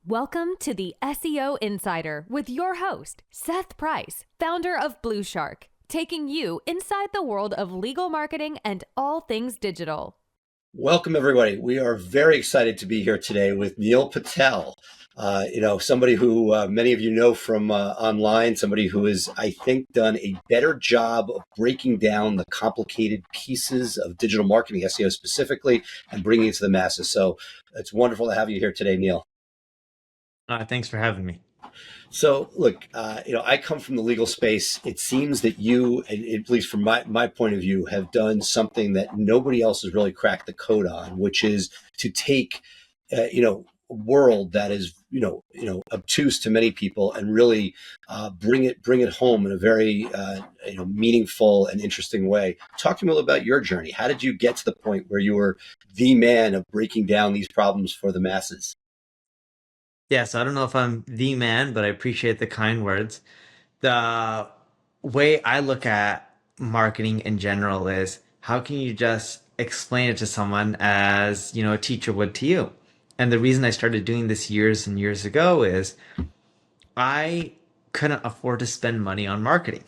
Welcome to the SEO Insider with your host, Seth Price, founder of BluShark, taking you inside the world of legal marketing and all things digital. Welcome, everybody. We are very excited to be here today with Neil Patel. Somebody who many of you know from online, somebody who has, I think, done a better job of breaking down the complicated pieces of digital marketing, SEO specifically, and bringing it to the masses. So it's wonderful to have you here today, Neil. Thanks for having me. So, look, I come from the legal space. It seems that you, at least from my point of view, have done something that nobody else has really cracked the code on, which is to take, a world that is, obtuse to many people and really bring it home in a very, meaningful and interesting way. Talk to me a little about your journey. How did you get to the point where you were the man of breaking down these problems for the masses? Yeah, so I don't know if I'm the man, but I appreciate the kind words. The way I look at marketing in general is how can you just explain it to someone as, a teacher would to you? And the reason I started doing this years and years ago is I couldn't afford to spend money on marketing,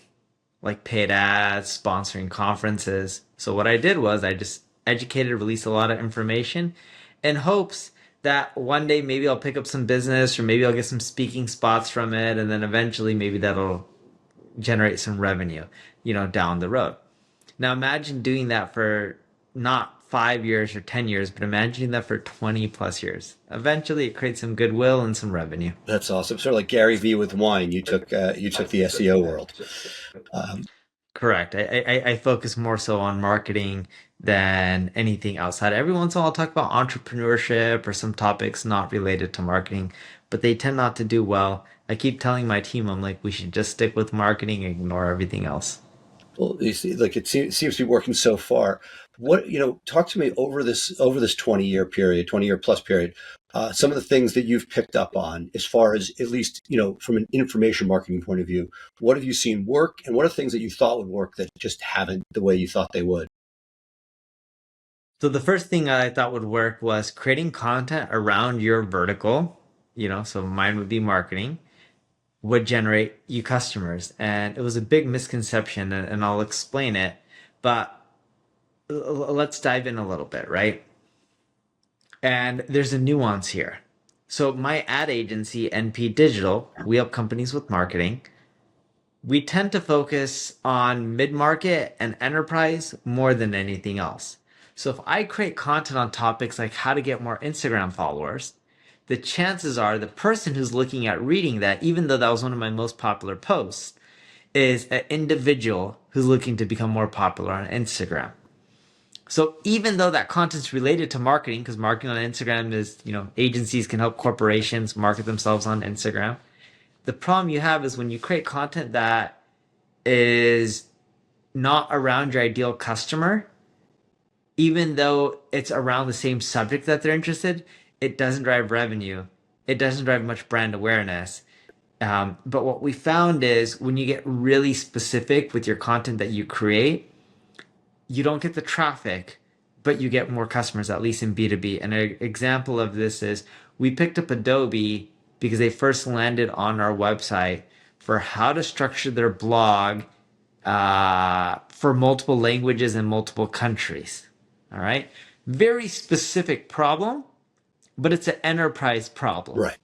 like paid ads, sponsoring conferences. So what I did was I just educated, released a lot of information in hopes that one day maybe I'll pick up some business or maybe I'll get some speaking spots from it. And then eventually maybe that'll generate some revenue, down the road. Now imagine doing that for not 5 years or 10 years, but imagining that for 20 plus years. Eventually it creates some goodwill and some revenue. That's awesome. Sort of like Gary Vee with wine. You took the SEO world. Correct. I focus more so on marketing than anything outside. Every once in a while, I'll talk about entrepreneurship or some topics not related to marketing, but they tend not to do well. I keep telling my team, I'm like, we should just stick with marketing and ignore everything else. Well, you see, like it seems to be working so far. Talk to me over this 20-year period, 20-year plus period. Some of the things that you've picked up on, as far as at least from an information marketing point of view, what have you seen work, and what are things that you thought would work that just haven't the way you thought they would? So the first thing I thought would work was creating content around your vertical, so mine would be marketing, would generate you customers. And it was a big misconception, and I'll explain it, but let's dive in a little bit, right? And there's a nuance here. So my ad agency, NP Digital, we help companies with marketing. We tend to focus on mid-market and enterprise more than anything else. So if I create content on topics like how to get more Instagram followers, the chances are the person who's looking at reading that, even though that was one of my most popular posts, is an individual who's looking to become more popular on Instagram. So even though that content's related to marketing, because marketing on Instagram is, agencies can help corporations market themselves on Instagram. The problem you have is when you create content that is not around your ideal customer, even though it's around the same subject that they're interested, it doesn't drive revenue. It doesn't drive much brand awareness. But what we found is when you get really specific with your content that you create, you don't get the traffic, but you get more customers, at least in B2B. And an example of this is we picked up Adobe because they first landed on our website for how to structure their blog for multiple languages and multiple countries. All right. Very specific problem, but it's an enterprise problem. Right.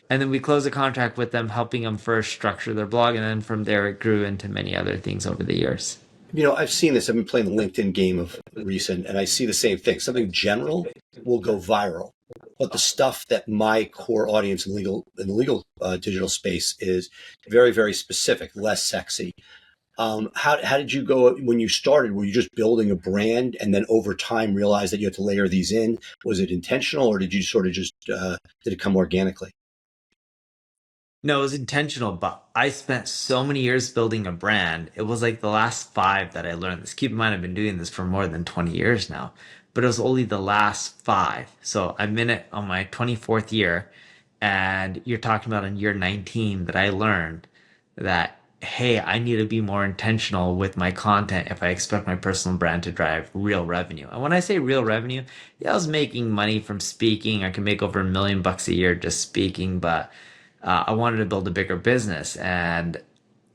And then we closed a contract with them, helping them first structure their blog. And then from there, it grew into many other things over the years. I've seen this. I've been playing the LinkedIn game of recent, and I see the same thing. Something general will go viral, but the stuff that my core audience in the legal digital space is very, very specific, less sexy. How did you go when you started? Were you just building a brand, and then over time realized that you had to layer these in? Was it intentional, or did you sort of just did it come organically? No, it was intentional, but I spent so many years building a brand. It was like the last 5 that I learned this. Keep in mind, I've been doing this for more than 20 years now, but it was only the last 5. So I'm in it on my 24th year, and you're talking about in year 19 that I learned that hey, I need to be more intentional with my content if I expect my personal brand to drive real revenue. And when I say real revenue, yeah, I was making money from speaking. I can make over $1 million a year just speaking, but I wanted to build a bigger business and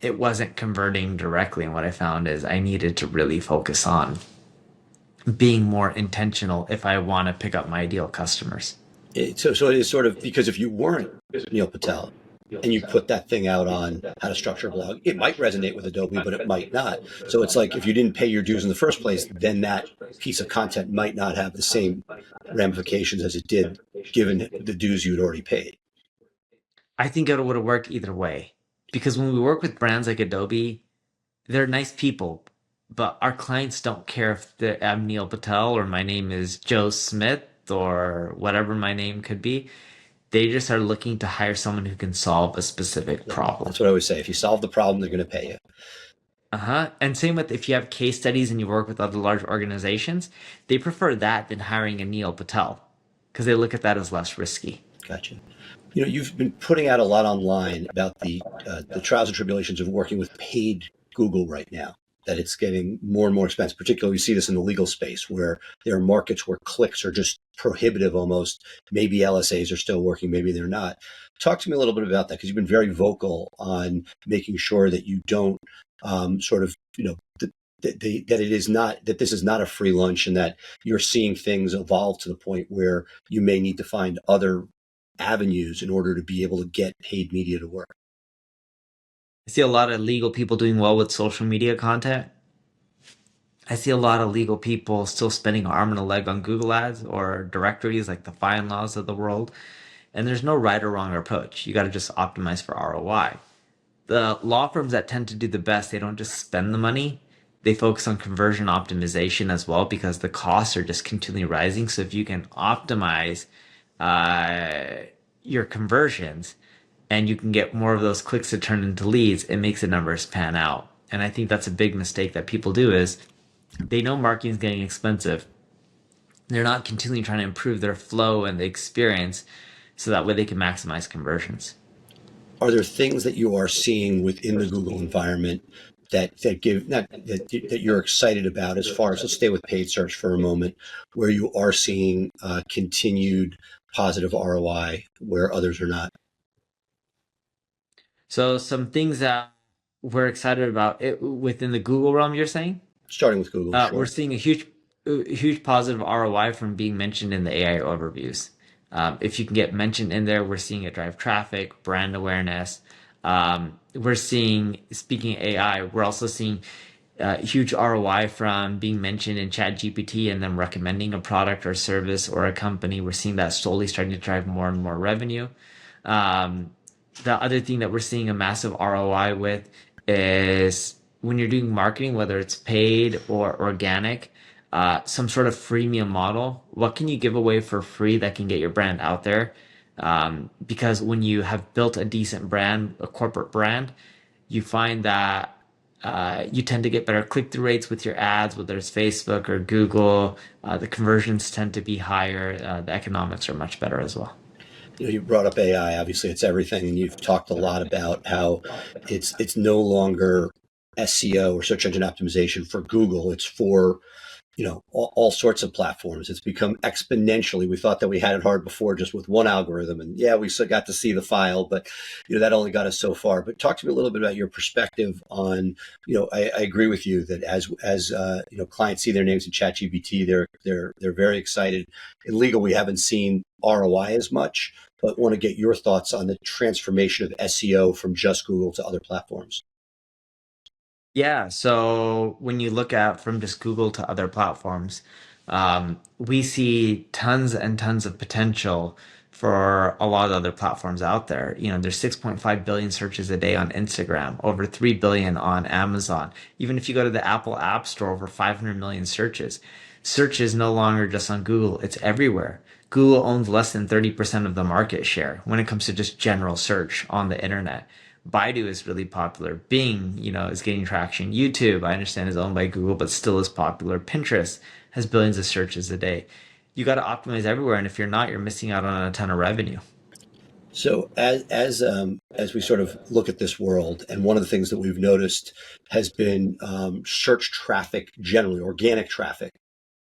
it wasn't converting directly. And what I found is I needed to really focus on being more intentional if I want to pick up my ideal customers. So it is sort of, because if you weren't Neil Patel and you put that thing out on how to structure a blog, it might resonate with Adobe, but it might not. So it's like, if you didn't pay your dues in the first place, then that piece of content might not have the same ramifications as it did, given the dues you'd already paid. I think it would have worked either way because when we work with brands like Adobe, they're nice people, but our clients don't care if I'm Neil Patel or my name is Joe Smith or whatever my name could be. They just are looking to hire someone who can solve a specific problem. That's what I always say. If you solve the problem, they're going to pay you. And same with if you have case studies and you work with other large organizations, they prefer that than hiring a Neil Patel because they look at that as less risky. Gotcha. You've been putting out a lot online about the trials and tribulations of working with paid Google right now, that it's getting more and more expensive. Particularly, we see this in the legal space where there are markets where clicks are just prohibitive almost. Maybe LSAs are still working, maybe they're not. Talk to me a little bit about that, because you've been very vocal on making sure that you don't sort of, that it is not, that this is not a free lunch, and that you're seeing things evolve to the point where you may need to find other avenues in order to be able to get paid media to work. I see a lot of legal people doing well with social media content. I see a lot of legal people still spending an arm and a leg on Google ads or directories like the fine laws of the world. And there's no right or wrong approach. You got to just optimize for ROI. The law firms that tend to do the best, they don't just spend the money. They focus on conversion optimization as well because the costs are just continually rising. So if you can optimize your conversions and you can get more of those clicks to turn into leads, it makes the numbers pan out. And I think that's a big mistake that people do is they know marketing is getting expensive. They're not continually trying to improve their flow and the experience so that way they can maximize conversions. Are there things that you are seeing within the Google environment that give that you're excited about, as far as, let's stay with paid search for a moment, where you are seeing continued positive ROI where others are not? So some things that we're excited about within the Google realm, you're saying? Starting with Google, sure. We're seeing a huge positive ROI from being mentioned in the AI overviews. If you can get mentioned in there, we're seeing it drive traffic, brand awareness. We're seeing, speaking AI, we're also seeing huge ROI from being mentioned in ChatGPT and them recommending a product or service or a company. We're seeing that slowly starting to drive more and more revenue. The other thing that we're seeing a massive ROI with is when you're doing marketing, whether it's paid or organic, some sort of freemium model. What can you give away for free that can get your brand out there? Because when you have built a decent brand, a corporate brand, you find that you tend to get better click-through rates with your ads, whether it's Facebook or Google. The conversions tend to be higher. The economics are much better as well. You brought up AI. Obviously, it's everything, and you've talked a lot about how it's no longer SEO or search engine optimization for Google. It's for all sorts of platforms. It's become exponentially. We thought that we had it hard before just with one algorithm, and yeah, we still got to see the file, but that only got us so far. But talk to me a little bit about your perspective on, I agree with you that as clients see their names in ChatGPT, they're very excited. In legal, we haven't seen ROI as much, but want to get your thoughts on the transformation of SEO from just Google to other platforms. Yeah, so when you look at from just Google to other platforms, we see tons and tons of potential for a lot of other platforms out there. There's 6.5 billion searches a day on Instagram, over 3 billion on Amazon. Even if you go to the Apple App Store, over 500 million searches. Search is no longer just on Google, it's everywhere. Google owns less than 30% of the market share when it comes to just general search on the internet. Baidu is really popular. Bing, is getting traction. YouTube, I understand, is owned by Google, but still is popular. Pinterest has billions of searches a day. You got to optimize everywhere, and if you're not, you're missing out on a ton of revenue. So as we sort of look at this world, and one of the things that we've noticed has been search traffic generally, organic traffic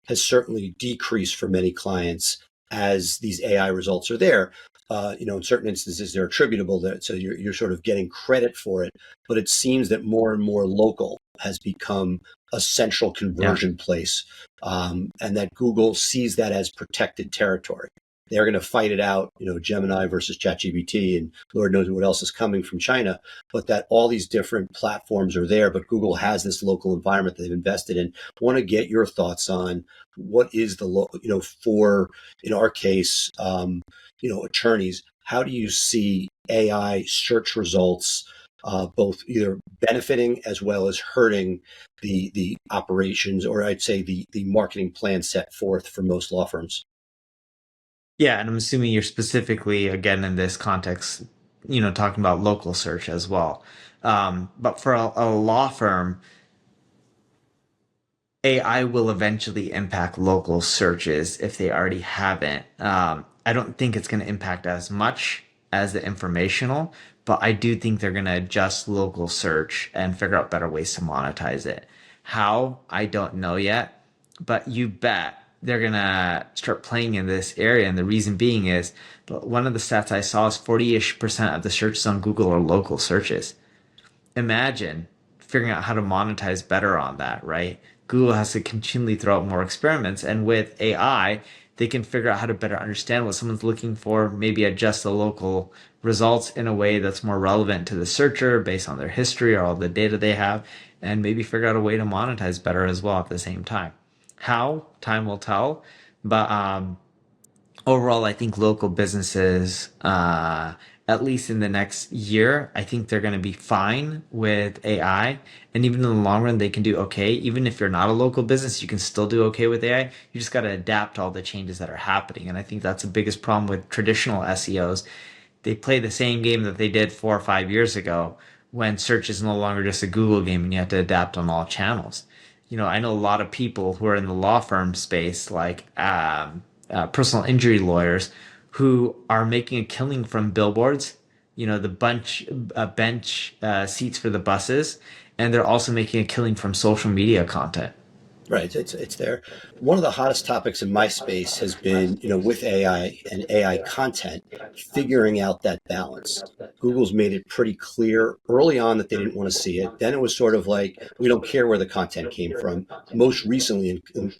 has certainly decreased for many clients as these AI results are there. In certain instances, they're attributable to it, so you're sort of getting credit for it. But it seems that more and more local has become a central Yeah. conversion place, and that Google sees that as protected territory. They're going to fight it out, Gemini versus ChatGPT, and Lord knows what else is coming from China. But that all these different platforms are there, but Google has this local environment that they've invested in. I want to get your thoughts on what is for, in our case, attorneys, how do you see AI search results both either benefiting as well as hurting the operations, or I'd say the marketing plan set forth for most law firms? Yeah, and I'm assuming you're specifically, again, in this context, talking about local search as well. But for a law firm, AI will eventually impact local searches if they already haven't. I don't think it's going to impact as much as the informational, but I do think they're going to adjust local search and figure out better ways to monetize it. How? I don't know yet, but you bet they're going to start playing in this area. And the reason being is one of the stats I saw is 40-ish% of the searches on Google are local searches. Imagine figuring out how to monetize better on that, right? Google has to continually throw out more experiments. And with AI, they can figure out how to better understand what someone's looking for, maybe adjust the local results in a way that's more relevant to the searcher based on their history or all the data they have, and maybe figure out a way to monetize better as well at the same time. How? Time will tell. But overall, I think local businesses, at least in the next year, I think they're going to be fine with AI. And even in the long run, they can do okay. Even if you're not a local business, you can still do okay with AI. You just got to adapt to all the changes that are happening. And I think that's the biggest problem with traditional SEOs. They play the same game that they did 4 or 5 years ago when search is no longer just a Google game and you have to adapt on all channels. I know a lot of people who are in the law firm space, like personal injury lawyers, who are making a killing from billboards, the bench seats for the buses, and they're also making a killing from social media content. Right, it's there. One of the hottest topics in my space has been, with AI and AI content, figuring out that balance. Google's made it pretty clear early on that they didn't want to see it. Then it was sort of like, we don't care where the content came from. Most recently, in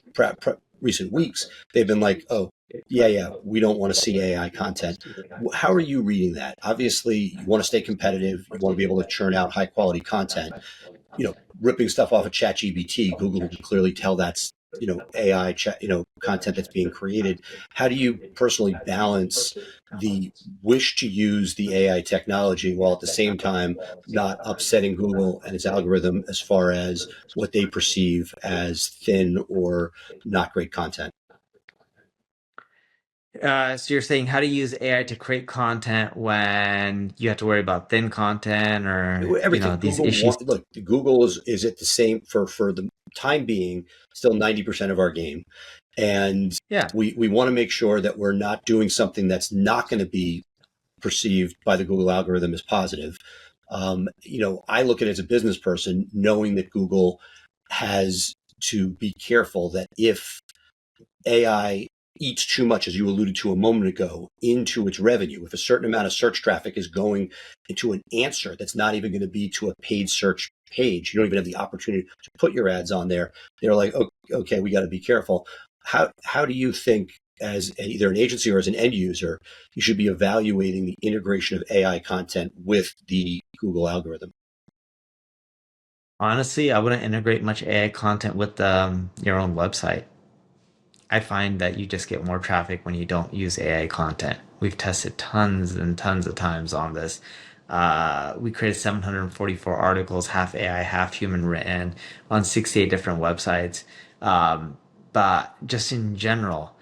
recent weeks, they've been like, oh, yeah, we don't want to see AI content. How are you reading that? Obviously, you want to stay competitive. You want to be able to churn out high quality content. Ripping stuff off of ChatGPT, Google can clearly tell that's, AI chat, content that's being created. How do you personally balance the wish to use the AI technology while at the same time not upsetting Google and its algorithm as far as what they perceive as thin or not great content? So you're saying how to use AI to create content when you have to worry about thin content or Everything these Google issues. look, Google is at the same for the time being still 90% of our game. And Yeah. we want to make sure that we're not doing something that's not going to be perceived by the Google algorithm as positive. I look at it as a business person, knowing that Google has to be careful that if AI eats too much, as you alluded to a moment ago, into its revenue, if a certain amount of search traffic is going into an answer that's not even going to be to a paid search page, you don't even have the opportunity to put your ads on there. They're like, okay, we got to be careful. How do you think, as either an agency or as an end user, you should be evaluating the integration of AI content with the Google algorithm? Honestly, I wouldn't integrate much AI content with your own website. I find that you just get more traffic when you don't use AI content. We've tested tons and tons of times on this. We created 744 articles, half AI, half human written, on 68 different websites. But just in general,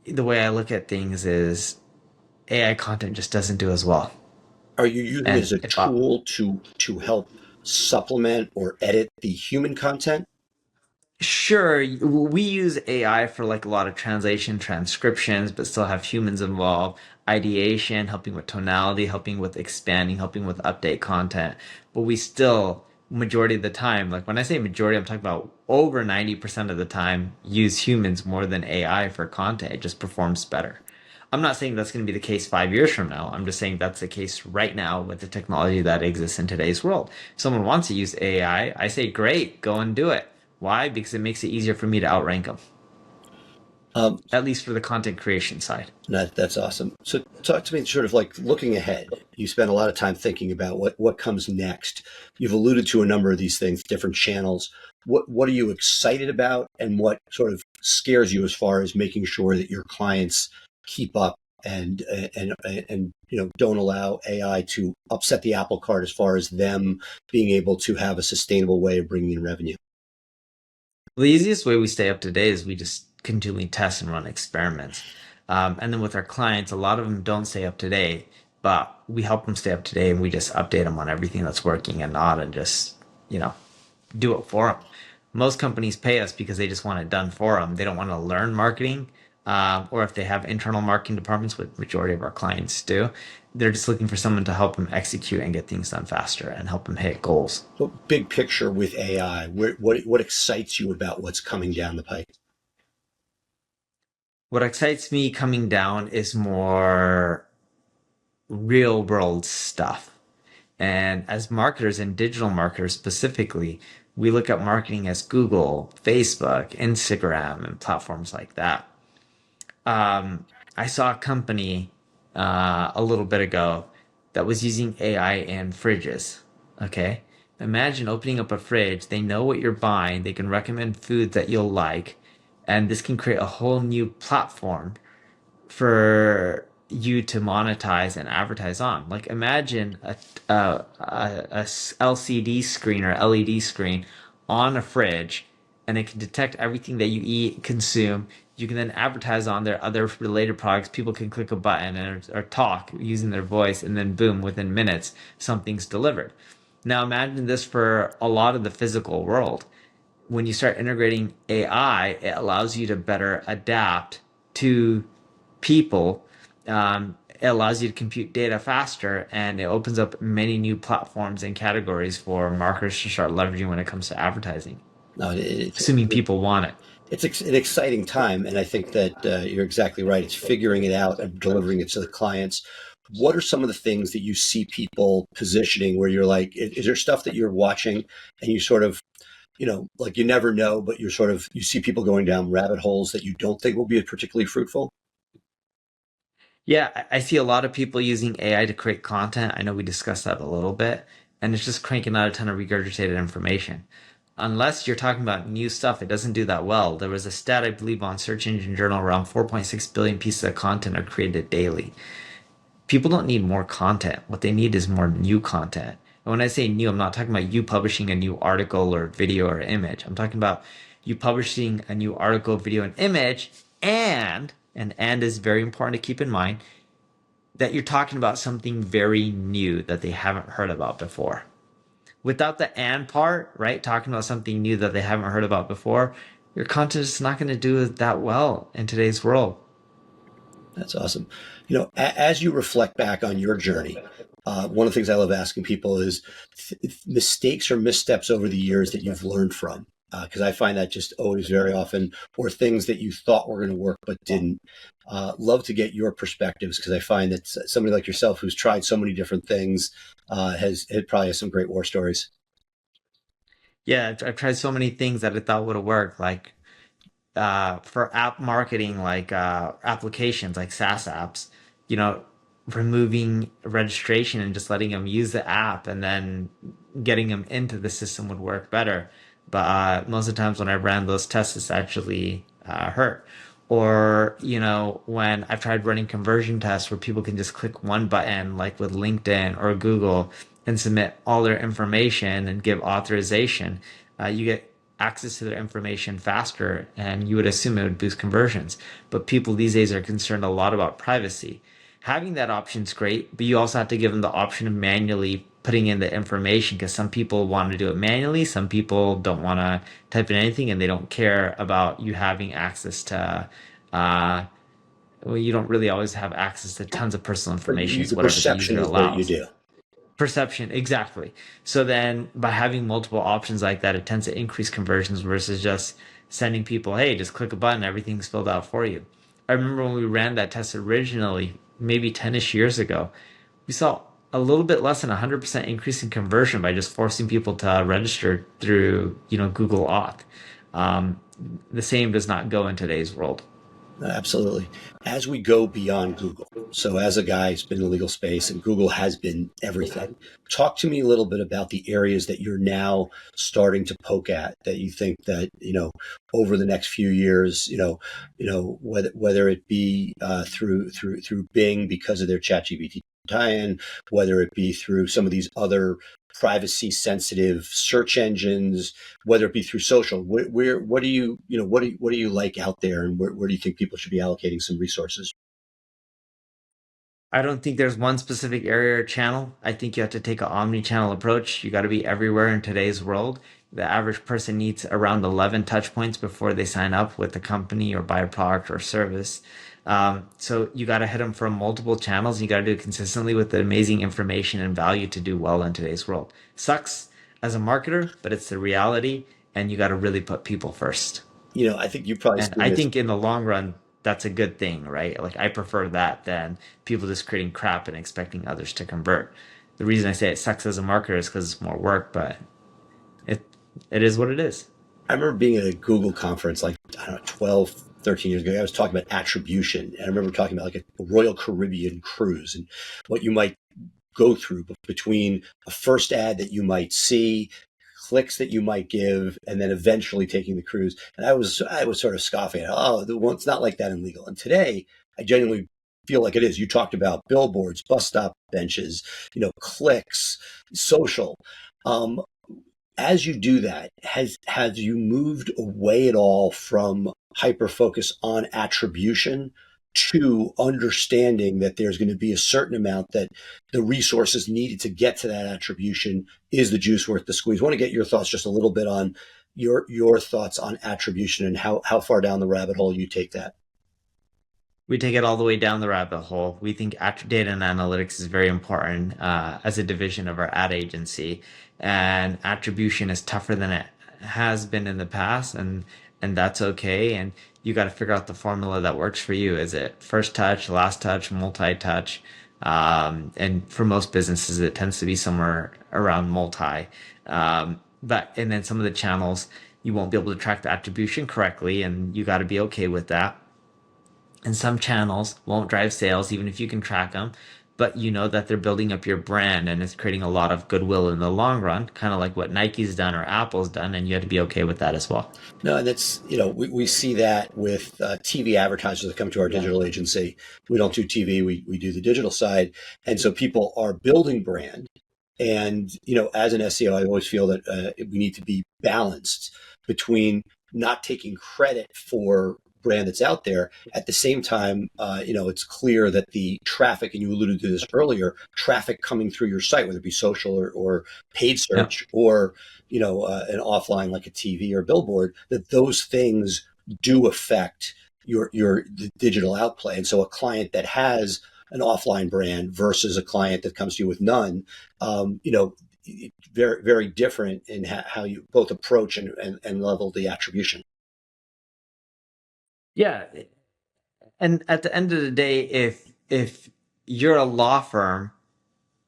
the way I look at things is AI content just doesn't do as well. Are you using it And as a if I, tool to help supplement or edit the human content? Sure, we use AI for like a lot of translation, transcriptions, but still have humans involved. ideation, helping with tonality, helping with expanding, helping with update content. But we still, majority of the time, like when I say majority, I'm talking about over 90% of the time, use humans more than AI for content. It just performs better. I'm not saying that's going to be the case 5 years from now. I'm just saying that's the case right now with the technology that exists in today's world. If someone wants to use AI, I say, great, go and do it. Why? Because it makes it easier for me to outrank them, Um, at least for the content creation side. that's awesome. So talk to me sort of like looking ahead. You spend a lot of time thinking about what comes next. You've alluded to a number of these things, different channels. What are you excited about, and what sort of scares you as far as making sure that your clients keep up and don't allow AI to upset the apple cart as far as them being able to have a sustainable way of bringing in revenue? The easiest way we stay up to date is we just continually test and run experiments. And then with our clients, a lot of them don't stay up to date, but we help them stay up to date and we just update them on everything that's working and not, and just, you know, do it for them. Most companies pay us because they just want it done for them. They don't want to learn marketing, or if they have internal marketing departments, which majority of our clients do, they're just looking for someone to help them execute and get things done faster and help them hit goals. So big picture with AI, what excites you about what's coming down the pike? What excites me coming down is more real world stuff. And as marketers and digital marketers specifically, we look at marketing as Google, Facebook, Instagram, and platforms like that. I saw a company a little bit ago that was using AI in fridges. Okay. Imagine opening up a fridge. They know what you're buying. They can recommend food that you'll like. And this can create a whole new platform for you to monetize and advertise on. Like imagine a LCD screen or LED screen on a fridge, and it can detect everything that you eat, consume. You can then advertise on their other related products. People can click a button or talk using their voice, and then boom, within minutes, something's delivered. Now imagine this for a lot of the physical world. When you start integrating AI, it allows you to better adapt to people. It allows you to compute data faster, and it opens up many new platforms and categories for marketers to start leveraging when it comes to advertising, No, assuming people want it. it's an exciting time, and I think that you're exactly right. It's figuring it out and delivering it to the clients. What are some of the things that you see people positioning where you're like, is there stuff that you're watching and you sort of, like you never know, but you see people going down rabbit holes that you don't think will be particularly fruitful? Yeah, I see a lot of people using AI to create content. I know we discussed that a little bit, and it's just cranking out a ton of regurgitated information. Unless you're talking about new stuff, it doesn't do that well. There was a stat, I believe, on Search Engine Journal around 4.6 billion pieces of content are created daily. People don't need more content. What they need is more new content. And when I say new, I'm not talking about you publishing a new article or video or image. I'm talking about you publishing a new article, video, and image, and is very important to keep in mind, that you're talking about something very new that they haven't heard about before. Without the and part, right? Talking about something new that they haven't heard about before, your content is not going to do that well in today's world. That's awesome. As you reflect back on your journey, one of the things I love asking people is mistakes or missteps over the years that you've learned from. Because I find that just always very often, or things that you thought were going to work but didn't. Love to get your perspectives, because I find that somebody like yourself who's tried so many different things has probably has some great war stories. Yeah, I've tried so many things that I thought would have worked, like for app marketing, like applications like SaaS apps, you know, removing registration and just letting them use the app and then getting them into the system would work better. But most of the times when I ran those tests, it's actually hurt. Or, you know, when I've tried running conversion tests where people can just click one button, like with LinkedIn or Google, and submit all their information and give authorization, you get access to their information faster, and you would assume it would boost conversions. But people these days are concerned a lot about privacy. Having that option is great, but you also have to give them the option of manually putting in the information, because some people want to do it manually, some people don't want to type in anything, and they don't care about you having access to well, you don't really always have access to tons of personal But information, the whatever the perception user is what you allows. do. Perception, exactly. So then by having multiple options like that, it tends to increase conversions versus just sending people, hey, just click a button, everything's filled out for you. I remember when we ran that test originally, maybe 10-ish years ago, we saw a little bit less than 100% increase in conversion by just forcing people to register through, Google Auth. Um, the same does not go in today's world. Absolutely. As we go beyond Google, so as a guy who's been in the legal space and Google has been everything, talk to me a little bit about the areas that you're now starting to poke at that you think that, over the next few years, whether it be through Bing because of their ChatGPT tie-in, whether it be through some of these other privacy sensitive search engines, whether it be through social. What do you like out there, and where do you think people should be allocating some resources? I don't think there's one specific area or channel. I think you have to take an omni-channel approach. You got to be everywhere in today's world. The average person needs around 11 touch points before they sign up with a company or buy a product or service. So you got to hit them from multiple channels. You got to do it consistently with the amazing information and value to do well in today's world. Sucks as a marketer, but it's the reality, and you got to really put people first. I think you probably And seen I this. think in the long run, that's a good thing, right? Like I prefer that than people just creating crap and expecting others to convert. The reason I say it sucks as a marketer is because it's more work, but it it is what it is. I remember being at a Google conference like, I don't know, 12, 13 years ago. I was talking about attribution. And I remember talking about like a Royal Caribbean cruise and what you might go through between a first ad that you might see, clicks that you might give, and then eventually taking the cruise. And I was sort of scoffing at, well, it's not like that in legal. And today, I genuinely feel like it is. You talked about billboards, bus stop benches, clicks, social. Um, as you do that, has you moved away at all from hyper focus on attribution to understanding that there's going to be a certain amount that the resources needed to get to that attribution is the juice worth the squeeze? I want to get your thoughts just a little bit on your thoughts on attribution and how far down the rabbit hole you take that. We take it all the way down the rabbit hole. We think data and analytics is very important as a division of our ad agency, and attribution is tougher than it has been in the past, and that's okay. And you got to figure out the formula that works for you. Is it first touch, last touch, multi-touch? And for most businesses, it tends to be somewhere around multi. But and then some of the channels you won't be able to track the attribution correctly, and you got to be okay with that. And some channels won't drive sales, even if you can track them, but you know that they're building up your brand and it's creating a lot of goodwill in the long run, kind of like what Nike's done or Apple's done, and you have to be okay with that as well. No, and that's, we see that with TV advertisers that come to our digital agency. We don't do TV, we do the digital side. And so people are building brand. And, as an SEO, I always feel that we need to be balanced between not taking credit for brand that's out there. At the same time, it's clear that the traffic, and you alluded to this earlier, traffic coming through your site, whether it be social or paid Yeah. search or, an offline like a TV or billboard, that those things do affect the digital outplay. And so a client that has an offline brand versus a client that comes to you with none, very, very different in how you both approach and level the attribution. Yeah. And at the end of the day, if you're a law firm,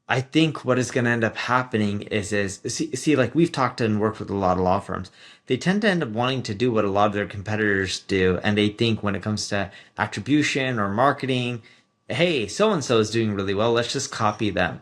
I think what is going to end up happening is see, like we've talked and worked with a lot of law firms. They tend to end up wanting to do what a lot of their competitors do, and they think when it comes to attribution or marketing, hey, so and so is doing really well, let's just copy them.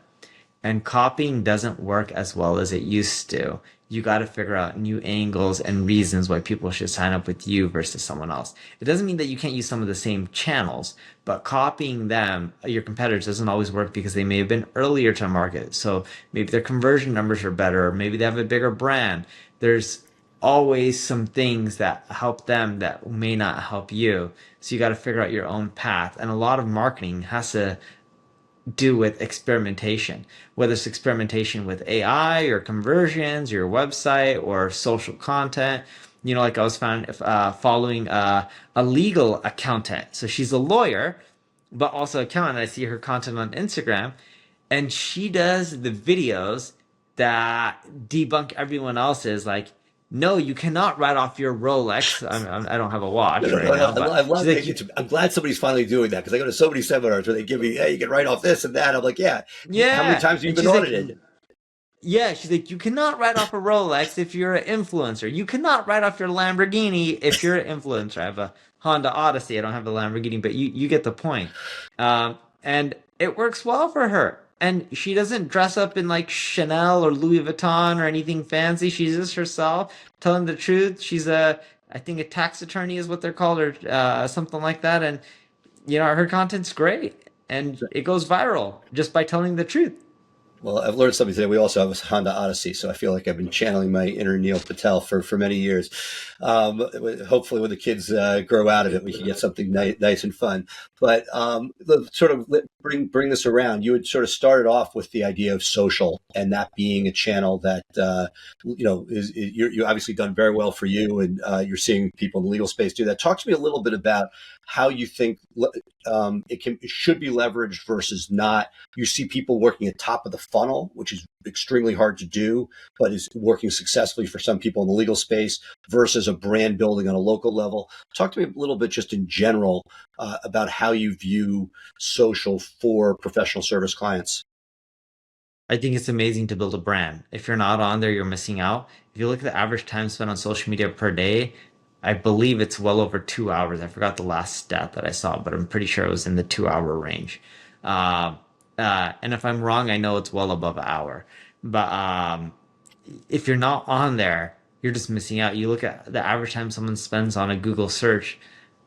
And copying doesn't work as well as it used to. You got to figure out new angles and reasons why people should sign up with you versus someone else. It doesn't mean that you can't use some of the same channels, but copying them, your competitors, doesn't always work because they may have been earlier to market. So maybe their conversion numbers are better, or maybe they have a bigger brand. There's always some things that help them that may not help you. So you got to figure out your own path. And a lot of marketing has to do with experimentation, whether it's experimentation with AI or conversions, your website or social content. You know, like I was following a legal accountant. So she's a lawyer, but also accountant. I see her content on Instagram, and she does the videos that debunk everyone else's. Like, no, you cannot write off your Rolex. I don't have a watch No, right no, now, no, but I love she's like, I'm glad somebody's finally doing that, because I go to so many seminars where they give me, hey, you can write off this and that. I'm like, yeah. How many yeah, times have you and been she's like, audited? yeah, she's like, you cannot write off a Rolex if you're an influencer. You cannot write off your Lamborghini if you're an influencer. I have a Honda Odyssey. I don't have a Lamborghini, but you get the point. And it works well for her. And she doesn't dress up in like Chanel or Louis Vuitton or anything fancy. She's just herself, telling the truth. She's I think a tax attorney is what they're called, or something like that. And you know, her content's great, and it goes viral just by telling the truth. Well, I've learned something today. We also have a Honda Odyssey, so I feel like I've been channeling my inner Neil Patel for many years. Hopefully, when the kids grow out of it, we can get something nice and fun. But sort of bring this around. You had sort of started off with the idea of social, and that being a channel that you obviously done very well for you, and you're seeing people in the legal space do that. Talk to me a little bit about how you think it should be leveraged versus not. You see people working at top of the funnel, which is extremely hard to do, but is working successfully for some people in the legal space, versus a brand building on a local level. Talk to me a little bit just in general about how you view social for professional service clients. I think it's amazing to build a brand. If you're not on there, you're missing out. If you look at the average time spent on social media per day, I believe it's well over 2 hours. I forgot the last stat that I saw, but I'm pretty sure it was in the 2 hour range. Uh, and if I'm wrong, I know it's well above an hour. But if you're not on there, you're just missing out. You look at the average time someone spends on a Google search.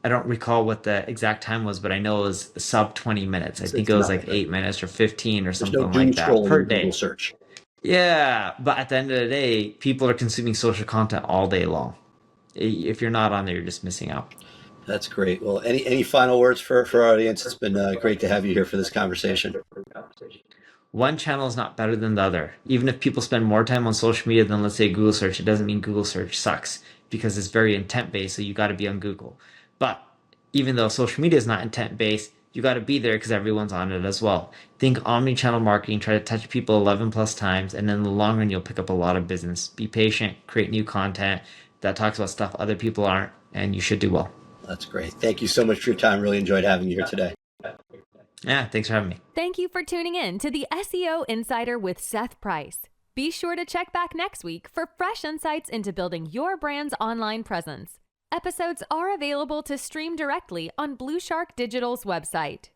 I don't recall what the exact time was, but I know it was sub 20 minutes. I think It's it was nothing. like 8 minutes or 15 or There's no something doom like that scrolling per in Google day. search. Yeah, but at the end of the day, people are consuming social content all day long. If you're not on there, you're just missing out. That's great. Well, any final words for our audience? It's been great to have you here for this conversation. One channel is not better than the other. Even if people spend more time on social media than, let's say, Google search, it doesn't mean Google search sucks, because it's very intent based, so you got to be on Google. But even though social media is not intent based, you got to be there because everyone's on it as well. Think omni-channel marketing, try to touch people 11 plus times, and in the long run, you'll pick up a lot of business. Be patient, create new content that talks about stuff other people aren't, and you should do well. That's great. Thank you so much for your time. Really enjoyed having you here today. Yeah, thanks for having me. Thank you for tuning in to the SEO Insider with Seth Price. Be sure to check back next week for fresh insights into building your brand's online presence. Episodes are available to stream directly on BluShark Digital's website.